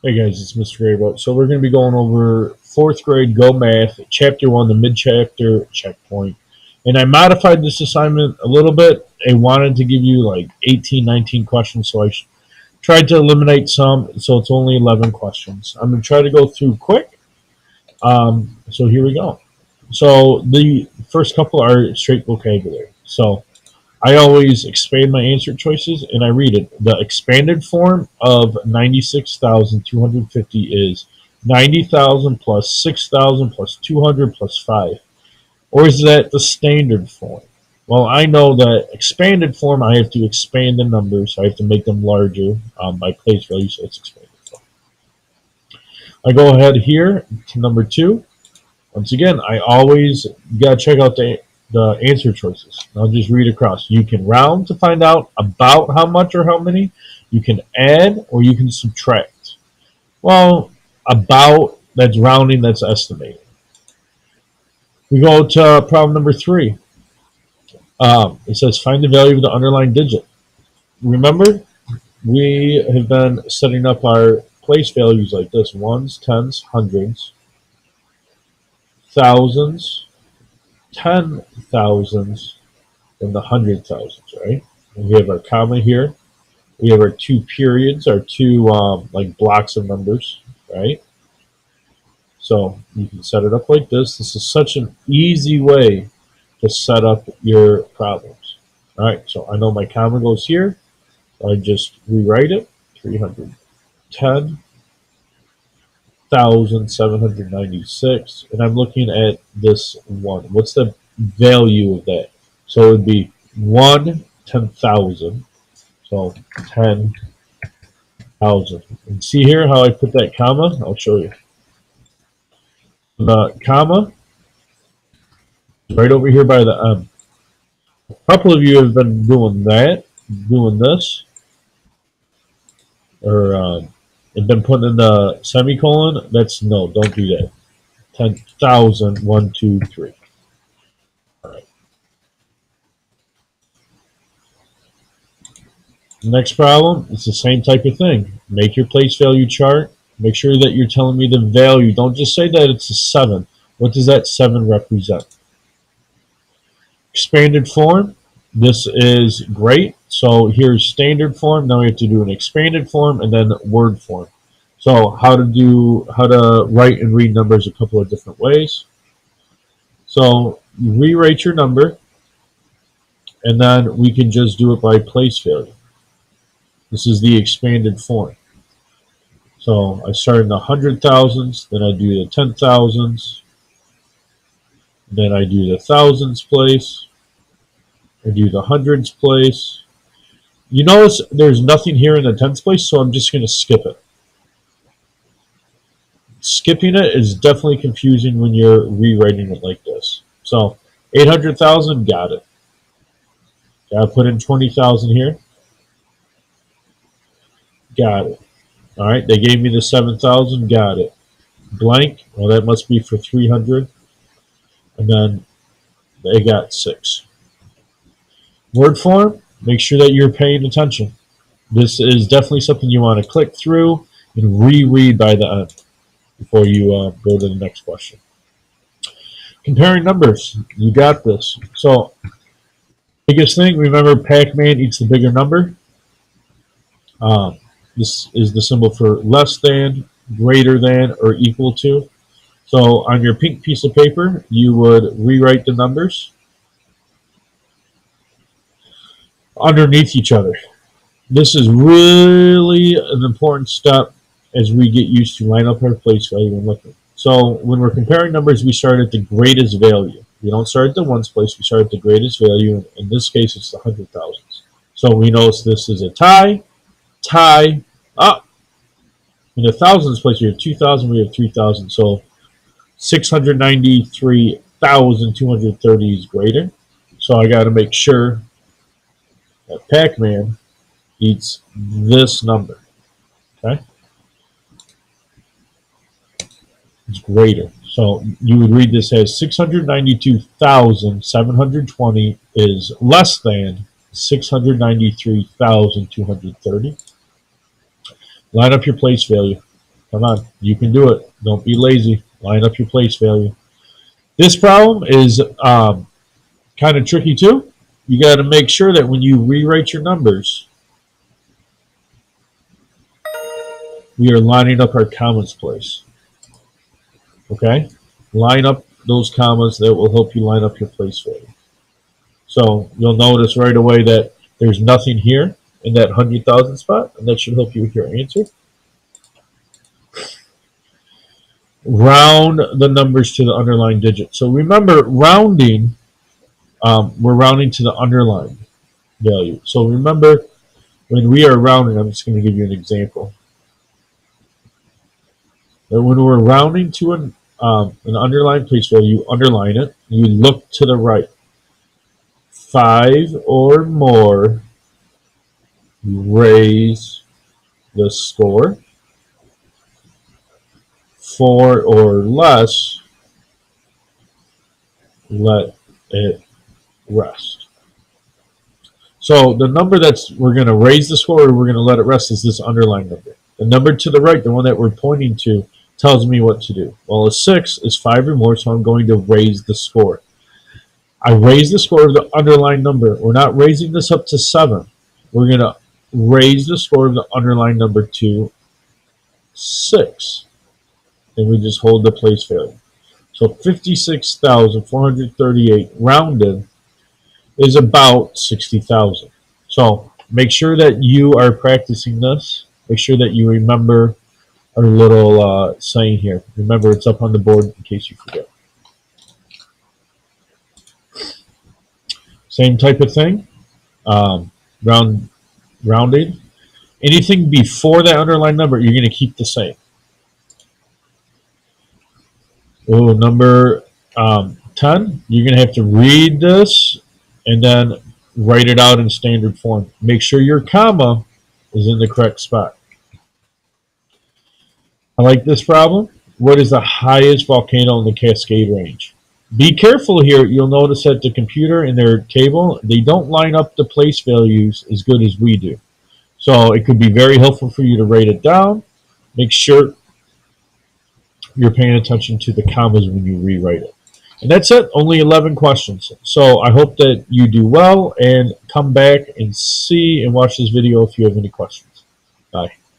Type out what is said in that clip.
Hey guys, it's Mr. Grayboat. So we're going to be going over fourth grade Go Math, Chapter 1, the mid-chapter checkpoint. And I modified this assignment a little bit. I wanted to give you like 18, 19 questions, so I tried to eliminate some, so it's only 11 questions. I'm going to try to go through quick. So here we go. So the first couple are straight vocabulary. So I always expand my answer choices and I read it. The expanded form of 96,250 is 90,000 plus 6,000 plus 200 plus 5. Or is that the standard form? Well, I know that expanded form, I have to expand the numbers. I have to make them larger by place value, so it's expanded form. I go ahead here to number 2. Once again, I always got to check out the answer choices. I'll just read across. You can round to find out about how much or how many. You can add or you can subtract. Well, about, that's rounding, that's estimating. We go to problem number 3. It says find the value of the underlying digit. Remember, we have been setting up our place values like this: ones, tens, hundreds, thousands, 10,000s, and the 100,000s, right? And we have our comma here. We have our two periods, our two like blocks of numbers, right? So you can set it up like this. This is such an easy way to set up your problems. All right, so I know my comma goes here. I just rewrite it: 310,796, and I'm looking at this one. What's the value of that? So it would be 1/10,000. So 10,000. And see here how I put that comma? I'll show you. The comma right over here by the M. A couple of you have been doing that, doing this, or have been putting in the semicolon. That's no, don't do that. 10,000, 1, 2, 3. All right. Next problem, it's the same type of thing. Make your place value chart. Make sure that you're telling me the value. Don't just say that it's a 7. What does that 7 represent? Expanded form. This is great. So here's standard form. Now we have to do an expanded form and then word form. So how to write and read numbers a couple of different ways. So you rewrite your number, and then we can just do it by place value. This is the expanded form. So I start in the 100,000s, then I do the 10,000s, then I do the thousands place, I do the hundreds place. You notice there's nothing here in the tens place, so I'm just going to skip it. Skipping it is definitely confusing when you're rewriting it like this. So 800,000, got it. Got to put in 20,000 here. Got it. All right, they gave me the 7,000, got it. Blank, well, that must be for 300. And then they got 6. Word form, make sure that you're paying attention. This is definitely something you want to click through and reread by the end before you go to the next question. Comparing numbers, you got this. So, biggest thing, remember Pac-Man eats the bigger number. This is the symbol for less than, greater than, or equal to. So on your pink piece of paper, you would rewrite the numbers underneath each other. This is really an important step as we get used to line up our place value and looking. So when we're comparing numbers, we start at the greatest value. We don't start at the ones place, we start at the greatest value. In this case, it's the 100,000s. So we know this is a tie, up. In the thousands place, we have 2,000, we have 3,000. So 693,230 is greater. So I got to make sure that Pac-Man eats this number. Okay? It's greater. So you would read this as 692,720 is less than 693,230. Line up your place value. Come on, you can do it. Don't be lazy. Line up your place value. This problem is kind of tricky too. You got to make sure that when you rewrite your numbers, we are lining up our commas place. Okay? Line up those commas that will help you line up your place value. So you'll notice right away that there's nothing here in that 100,000 spot, and that should help you with your answer. Round the numbers to the underlying digit. So remember, rounding, we're rounding to the underlying value. So remember, when we are rounding, I'm just going to give you an example. That when we're rounding to an underlying place value, you underline it, you look to the right. 5 or more, you raise the score. 4 or less, let it rest. So the number that's we're going to raise the score or we're going to let it rest is this underlying number. The number to the right, the one that we're pointing to, tells me what to do. Well, a 6 is 5 or more, so I'm going to raise the score. I raise the score of the underlying number. We're not raising this up to 7. We're going to raise the score of the underlying number to 6. And we just hold the place value. So 56,438 rounded is about 60,000. So make sure that you are practicing this. Make sure that you remember our little saying here. Remember, it's up on the board in case you forget. Same type of thing. Rounding. Anything before that underlying number, you're going to keep the same. Oh, number 10, you're going to have to read this and then write it out in standard form. Make sure your comma is in the correct spot. I like this problem. What is the highest volcano in the Cascade Range? Be careful here. You'll notice that the computer in their table, they don't line up the place values as good as we do. So it could be very helpful for you to write it down. Make sure you're paying attention to the commas when you rewrite it. And that's it. Only 11 questions. So I hope that you do well, and come back and see and watch this video if you have any questions.